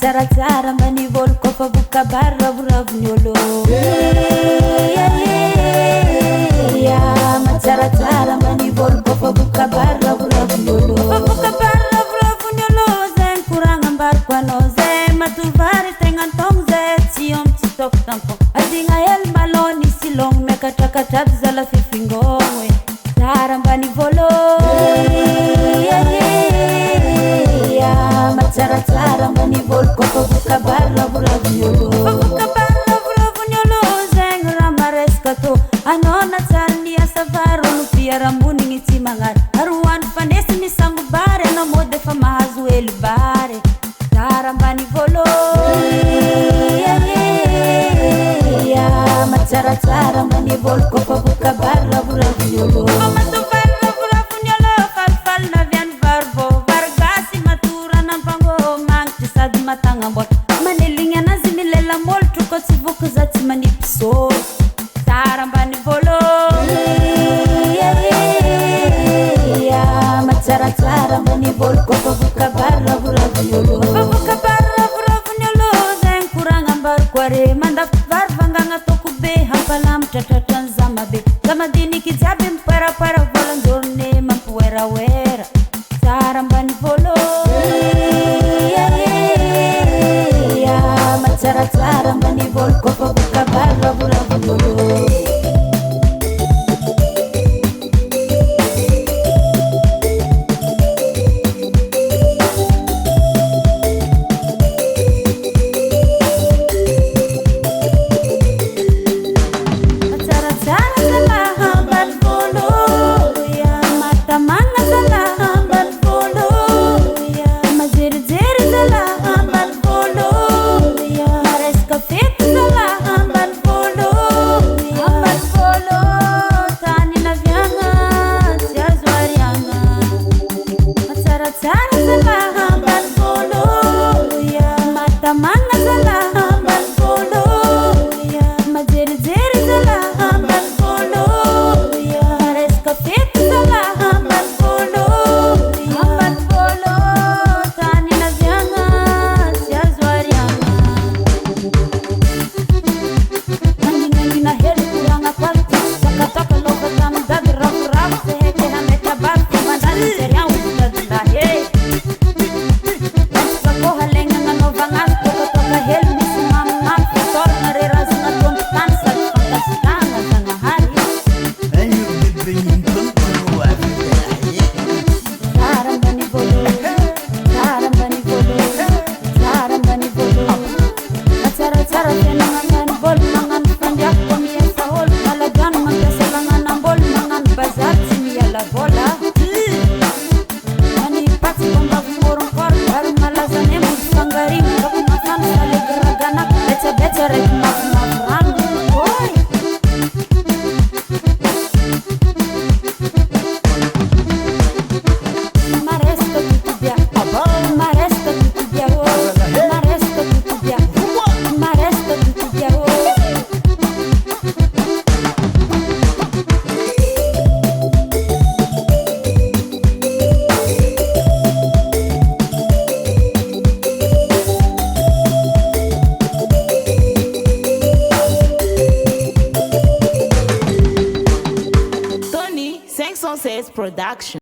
Matsaratsara manivolo kofa vokabary ravoravo olo. Matsaratsara manivolo kofa vokabary ravoravo olo. Vokabary ravoravo olo zay koragna ambariko anao zay matovary tegna antogno zay tsy omby tsy toko tampon. Adigna hely malô nisy lôgno miakatrakatraby zala fifingôgno e. Tsara mbanivolo matsaratsara manivolo kofa vokabary ravoravo olo. Vokabary ravoravo olo zegny raha maresaka tô. Anao na tsara niasa vary olo fiarahamonigny tsy magnary. Aroany fanesy misangobary anao mody efa mahazo hely bary. Tsara mbanivolo matsaratsara manivolo kofa vokabary ravoravo olo. Matovary ravoravo olo falifaly naviany vary vô vary gasy matora nampango magnitry sady matagna mbôtra. Maneligny anazy milela molotro koa tsy voky za tsy manipy sôro. Tsara mbanivolo matsaratsara manivolo kofa vokabary ravoravo olo. Vokabary ravoravo olo zegny koragna ambariko are mandafy vary vangagna toko be hampalamatra tratran'ny zamabe. Zamadiniky jiaby miparapara volan-jorone mampiweraoera. Tsara mbanivolo matsaratsara manivolo kofa vokabary ravoravo olo. Production.